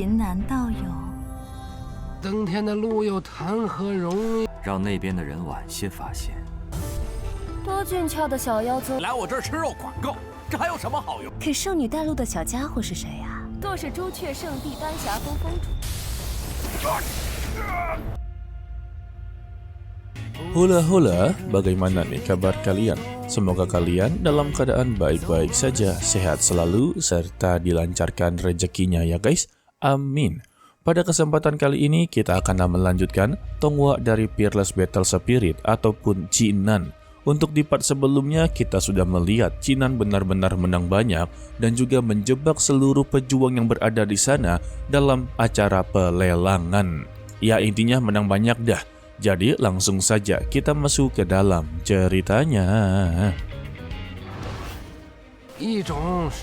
云南道友，登天的路又谈何容易？让那边的人晚些发现。多俊俏的小妖精，来我这儿吃肉管够，这还有什么好用？给圣女带路的小家伙是谁呀？若是朱雀圣地丹霞峰峰主。Hula, bagaimana nih kabar kalian? Semoga kalian dalam keadaan baik-baik saja, sehat selalu, serta dilancarkan rezekinya ya guys. Amin. Pada kesempatan kali ini kita akan melanjutkan Tonghua dari Peerless Battle Spirit ataupun Qingnan. Untuk di part sebelumnya kita sudah melihat Qingnan benar-benar menang banyak dan juga menjebak seluruh pejuang yang berada di sana dalam acara pelelangan. Ya intinya menang banyak dah. Jadi langsung saja kita masuk ke dalam ceritanya.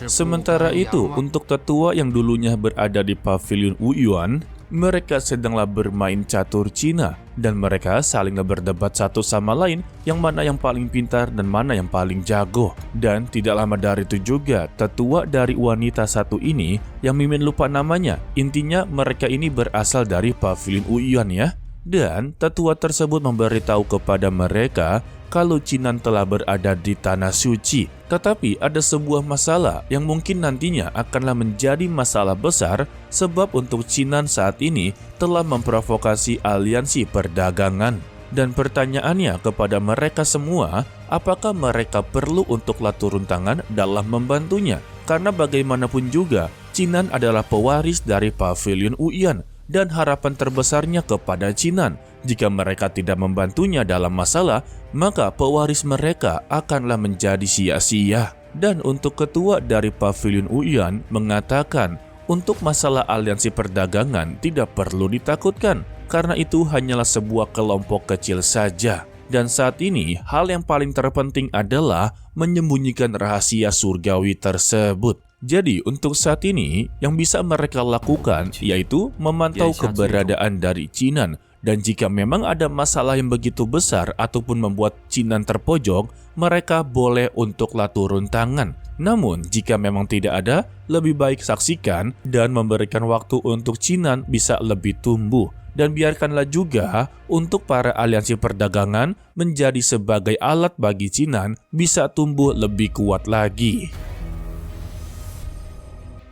Sementara itu, untuk tetua yang dulunya berada di pavilion Wuyuan, mereka sedanglah bermain catur Cina dan mereka saling berdebat satu sama lain yang mana yang paling pintar dan mana yang paling jago. Dan tidak lama dari itu juga, tetua dari wanita satu ini yang Mimin lupa namanya, intinya mereka ini berasal dari pavilion Wuyuan ya. Dan tetua tersebut memberitahu kepada mereka kalau Qingnan telah berada di Tanah Suci. Tetapi ada sebuah masalah yang mungkin nantinya akanlah menjadi masalah besar sebab untuk Qingnan saat ini telah memprovokasi aliansi perdagangan. Dan pertanyaannya kepada mereka semua, apakah mereka perlu untuklah turun tangan dalam membantunya? Karena bagaimanapun juga, Qingnan adalah pewaris dari pavilion Wuyuan. Dan harapan terbesarnya kepada Qingnan, jika mereka tidak membantunya dalam masalah, maka pewaris mereka akanlah menjadi sia-sia. Dan untuk ketua dari pavilion Wuyuan mengatakan, untuk masalah aliansi perdagangan tidak perlu ditakutkan, karena itu hanyalah sebuah kelompok kecil saja. Dan saat ini, hal yang paling terpenting adalah menyembunyikan rahasia surgawi tersebut. Jadi untuk saat ini yang bisa mereka lakukan yaitu memantau keberadaan dari Qingnan, dan jika memang ada masalah yang begitu besar ataupun membuat Qingnan terpojok, mereka boleh untuklah turun tangan. Namun jika memang tidak ada, lebih baik saksikan dan memberikan waktu untuk Qingnan bisa lebih tumbuh. Dan biarkanlah juga untuk para aliansi perdagangan menjadi sebagai alat bagi Qingnan bisa tumbuh lebih kuat lagi.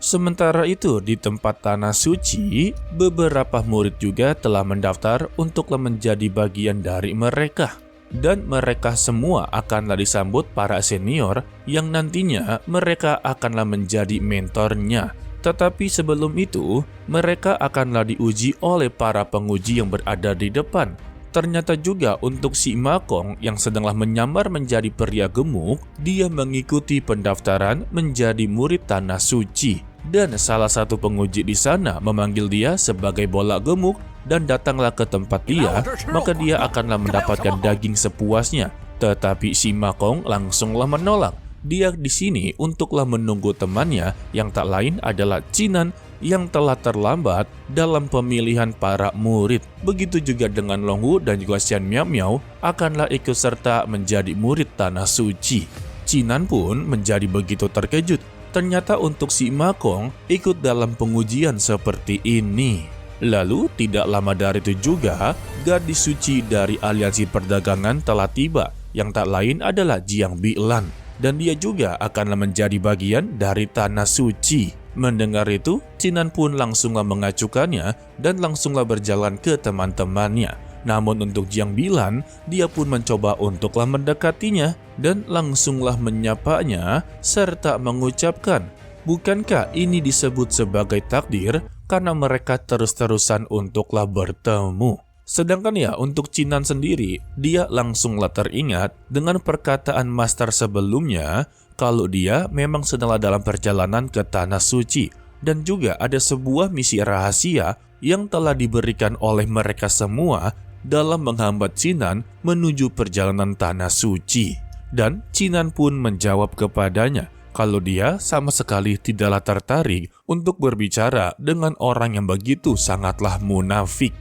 Sementara itu, di tempat Tanah Suci, beberapa murid juga telah mendaftar untuklah menjadi bagian dari mereka. Dan mereka semua akanlah disambut para senior yang nantinya mereka akanlah menjadi mentornya. Tetapi sebelum itu, mereka akanlah diuji oleh para penguji yang berada di depan. Ternyata juga untuk si Ma Kong yang sedanglah menyamar menjadi pria gemuk, dia mengikuti pendaftaran menjadi murid Tanah Suci. Dan salah satu penguji di sana memanggil dia sebagai bola gemuk dan datanglah ke tempat dia, maka dia akanlah mendapatkan daging sepuasnya. Tetapi si Ma Kong langsunglah menolak. Dia di sini untuklah menunggu temannya yang tak lain adalah Qingnan yang telah terlambat dalam pemilihan para murid. Begitu juga dengan Long Wu dan juga Xian Miao Miao akanlah ikut serta menjadi murid Tanah Suci. Qingnan pun menjadi begitu terkejut. Ternyata untuk si Ma Kong ikut dalam pengujian seperti ini. Lalu tidak lama dari itu juga, gadis suci dari aliansi perdagangan telah tiba, yang tak lain adalah Jiang Bilan. Dan dia juga akanlah menjadi bagian dari Tanah Suci. Mendengar itu, Qingnan pun langsunglah mengacukannya dan langsunglah berjalan ke teman-temannya. Namun untuk Jiang Bilan, dia pun mencoba untuklah mendekatinya dan langsunglah menyapanya serta mengucapkan, bukankah ini disebut sebagai takdir karena mereka terus-terusan untuklah bertemu. Sedangkan ya untuk Qingnan sendiri, dia langsunglah teringat dengan perkataan master sebelumnya kalau dia memang sedanglah dalam perjalanan ke Tanah Suci. Dan juga ada sebuah misi rahasia yang telah diberikan oleh mereka semua dalam menghambat Qingnan menuju perjalanan Tanah Suci. Dan Qingnan pun menjawab kepadanya kalau dia sama sekali tidaklah tertarik untuk berbicara dengan orang yang begitu sangatlah munafik.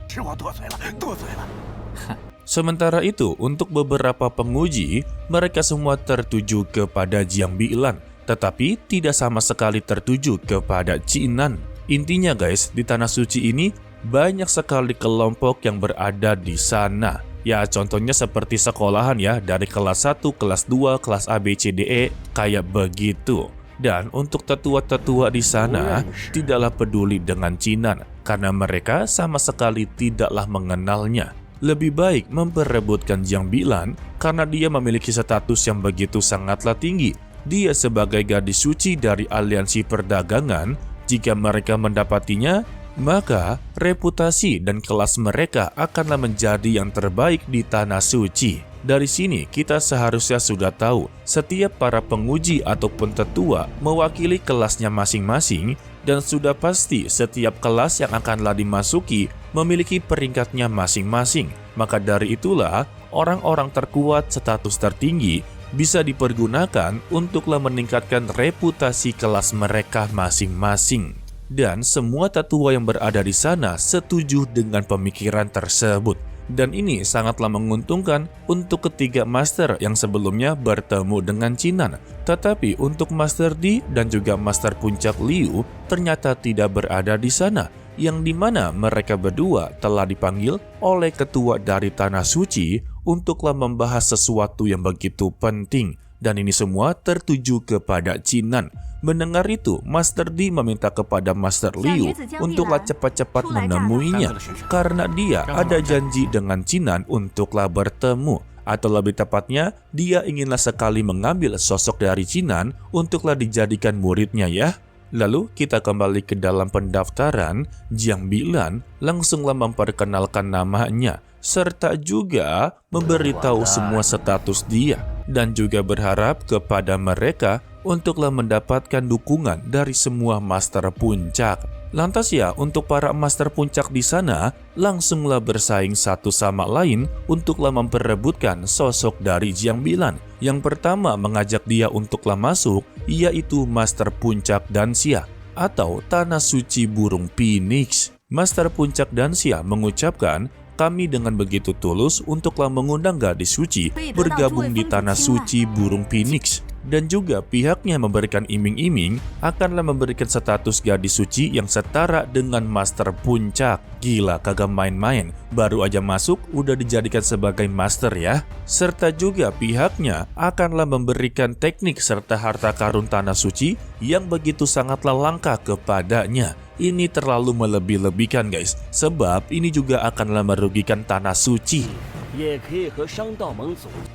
Sementara itu, untuk beberapa penguji, mereka semua tertuju kepada Jiang Bilan, tetapi tidak sama sekali tertuju kepada Qingnan. Intinya guys, di Tanah Suci ini banyak sekali kelompok yang berada di sana. Ya contohnya seperti sekolahan ya, dari kelas 1, kelas 2, kelas A, B, C, D, E, kayak begitu. Dan untuk tetua-tetua di sana tidaklah peduli dengan Cinan, karena mereka sama sekali tidaklah mengenalnya. Lebih baik memperebutkan Jiang Bilan karena dia memiliki status yang begitu sangatlah tinggi. Dia sebagai gadis suci dari aliansi perdagangan. Jika mereka mendapatinya, maka reputasi dan kelas mereka akanlah menjadi yang terbaik di Tanah Suci. Dari sini kita seharusnya sudah tahu, setiap para penguji ataupun tetua mewakili kelasnya masing-masing, dan sudah pasti setiap kelas yang akanlah dimasuki memiliki peringkatnya masing-masing. Maka dari itulah, orang-orang terkuat status tertinggi bisa dipergunakan untuklah meningkatkan reputasi kelas mereka masing-masing. Dan semua tetua yang berada di sana setuju dengan pemikiran tersebut. Dan ini sangatlah menguntungkan untuk ketiga master yang sebelumnya bertemu dengan Cinan. Tetapi untuk Master Di dan juga Master Puncak Liu ternyata tidak berada di sana, yang dimana mereka berdua telah dipanggil oleh ketua dari Tanah Suci untuklah membahas sesuatu yang begitu penting. Dan ini semua tertuju kepada Cinan. Mendengar itu, Master Di meminta kepada Master Liu untuklah cepat-cepat menemuinya, karena dia ada janji dengan Cinan untuklah bertemu. Atau lebih tepatnya, dia inginlah sekali mengambil sosok dari Cinan untuklah dijadikan muridnya ya. Lalu kita kembali ke dalam pendaftaran. Jiang Bilan langsunglah memperkenalkan namanya, serta juga memberitahu semua status dia, dan juga berharap kepada mereka untuklah mendapatkan dukungan dari semua master puncak. Lantas ya, untuk para master puncak di sana langsunglah bersaing satu sama lain untuklah memperebutkan sosok dari Jiang Bilan. Yang pertama mengajak dia untuklah masuk, yaitu Master Puncak Danxia atau Tanah Suci Burung Phoenix. Master Puncak Danxia mengucapkan, kami dengan begitu tulus untuklah mengundang gadis suci bergabung di Tanah Suci Burung Phoenix. Dan juga pihaknya memberikan iming-iming akanlah memberikan status gadis suci yang setara dengan Master Puncak. Gila, kagak main-main, baru aja masuk udah dijadikan sebagai master ya. Serta juga pihaknya akanlah memberikan teknik serta harta karun Tanah Suci yang begitu sangatlah langka kepadanya. Ini terlalu melebih-lebihkan guys, sebab ini juga akanlah merugikan Tanah Suci.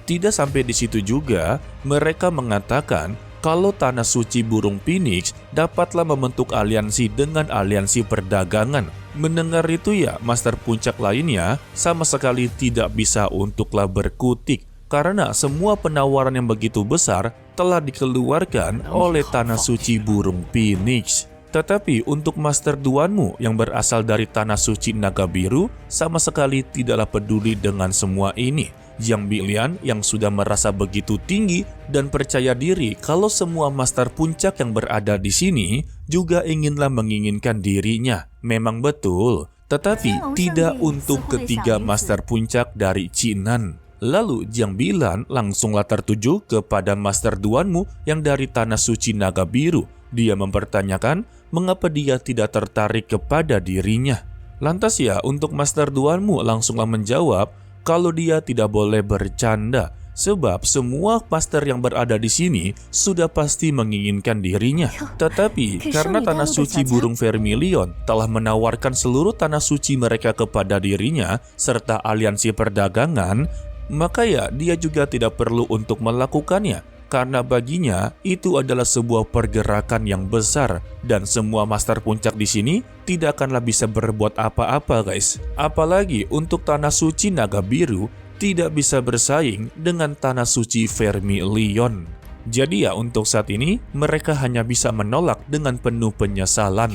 Tidak sampai di situ juga, mereka mengatakan kalau Tanah Suci Burung Phoenix dapatlah membentuk aliansi dengan aliansi perdagangan. Mendengar itu ya, Master Puncak lainnya sama sekali tidak bisa untuklah berkutik, karena semua penawaran yang begitu besar telah dikeluarkan oleh Tanah Suci Burung Phoenix. Tetapi untuk Master Duanmu yang berasal dari Tanah Suci Naga Biru sama sekali tidaklah peduli dengan semua ini. Jiang Bilan yang sudah merasa begitu tinggi dan percaya diri kalau semua master puncak yang berada di sini juga inginlah menginginkan dirinya. Memang betul, tetapi tidak untuk ketiga master puncak dari Cinan. Lalu Jiang Bilan langsunglah tertuju kepada Master Duanmu yang dari Tanah Suci Naga Biru. Dia mempertanyakan mengapa dia tidak tertarik kepada dirinya. Lantas ya, untuk Master Duanmu langsunglah menjawab kalau dia tidak boleh bercanda, sebab semua master yang berada di sini sudah pasti menginginkan dirinya. Tetapi karena Tanah Suci Burung Vermilion telah menawarkan seluruh tanah suci mereka kepada dirinya serta aliansi perdagangan, maka ya dia juga tidak perlu untuk melakukannya. Karena baginya itu adalah sebuah pergerakan yang besar dan semua master puncak di sini tidak akanlah bisa berbuat apa-apa guys. Apalagi untuk Tanah Suci Naga Biru tidak bisa bersaing dengan Tanah Suci Vermilion. Jadi ya untuk saat ini mereka hanya bisa menolak dengan penuh penyesalan.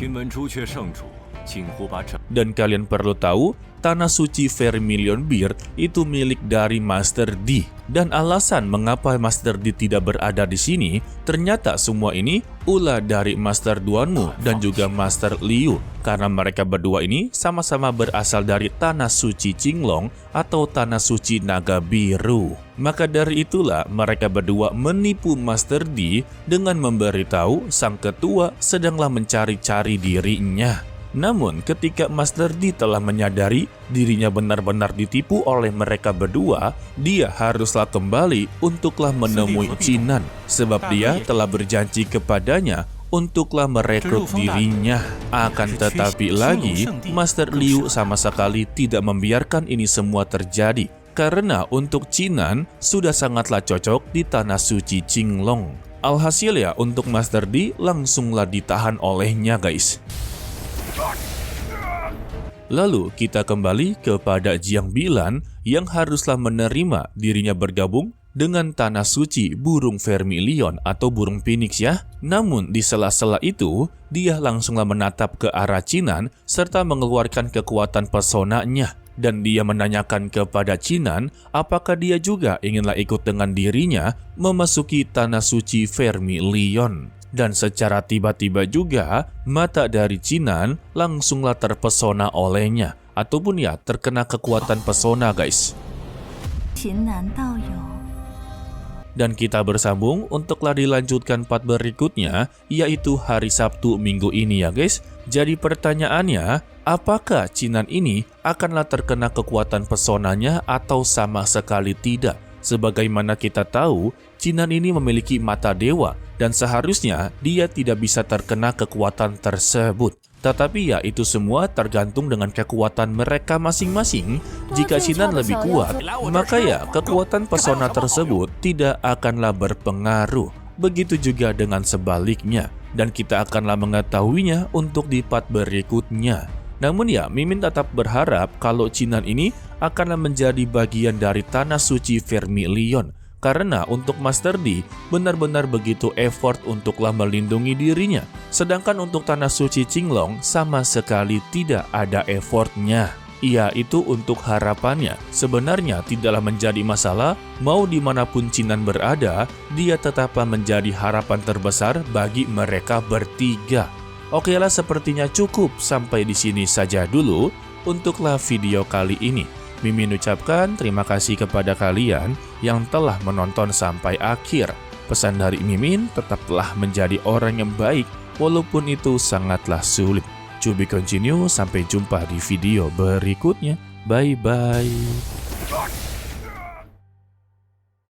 Dan kalian perlu tahu Tanah Suci Vermilion Beard itu milik dari Master D. Dan alasan mengapa Master D tidak berada di sini, ternyata semua ini ulah dari Master Duanmu dan juga Master Liu, karena mereka berdua ini sama-sama berasal dari Tanah Suci Qinglong atau Tanah Suci Naga Biru. Maka dari itulah mereka berdua menipu Master D dengan memberitahu sang ketua sedanglah mencari-cari dirinya. Namun ketika Master D telah menyadari dirinya benar-benar ditipu oleh mereka berdua, dia haruslah kembali untuklah menemui Qinan, sebab dia telah berjanji kepadanya untuklah merekrut dirinya. Akan tetapi lagi, Master Liu sama sekali tidak membiarkan ini semua terjadi, karena untuk Qinan sudah sangatlah cocok di Tanah Suci Qinglong. Alhasil ya, untuk Master D langsunglah ditahan olehnya guys. Lalu kita kembali kepada Jiang Bilan yang haruslah menerima dirinya bergabung dengan Tanah Suci Burung Vermilion atau Burung Phoenix ya. Namun di sela-sela itu, dia langsunglah menatap ke arah Qinan serta mengeluarkan kekuatan pesonanya. Dan dia menanyakan kepada Qinan apakah dia juga inginlah ikut dengan dirinya memasuki Tanah Suci Vermilion. Dan secara tiba-tiba juga, mata dari Qinan langsunglah terpesona olehnya. Ataupun ya, terkena kekuatan pesona guys. Dan kita bersambung untuklah dilanjutkan part berikutnya, yaitu hari Sabtu minggu ini ya guys. Jadi pertanyaannya, apakah Qinan ini akanlah terkena kekuatan pesonanya atau sama sekali tidak? Sebagaimana kita tahu, Qinan ini memiliki mata dewa dan seharusnya dia tidak bisa terkena kekuatan tersebut. Tetapi ya itu semua tergantung dengan kekuatan mereka masing-masing. Jika Qinan lebih kuat, maka ya kekuatan pesona tersebut tidak akanlah berpengaruh. Begitu juga dengan sebaliknya. Dan kita akanlah mengetahuinya untuk di part berikutnya. Namun ya, Mimin tetap berharap kalau Qinan ini akan menjadi bagian dari Tanah Suci Vermilion. Karena untuk Master D benar-benar begitu effort untuklah melindungi dirinya. Sedangkan untuk Tanah Suci Qinglong sama sekali tidak ada effortnya. Ia itu untuk harapannya. Sebenarnya tidaklah menjadi masalah, mau dimanapun Qinan berada, dia tetaplah menjadi harapan terbesar bagi mereka bertiga. Oke lah, sepertinya cukup sampai di sini saja dulu untuklah video kali ini. Mimin ucapkan terima kasih kepada kalian yang telah menonton sampai akhir. Pesan dari Mimin, tetaplah menjadi orang yang baik walaupun itu sangatlah sulit. To be continue, sampai jumpa di video berikutnya. Bye-bye.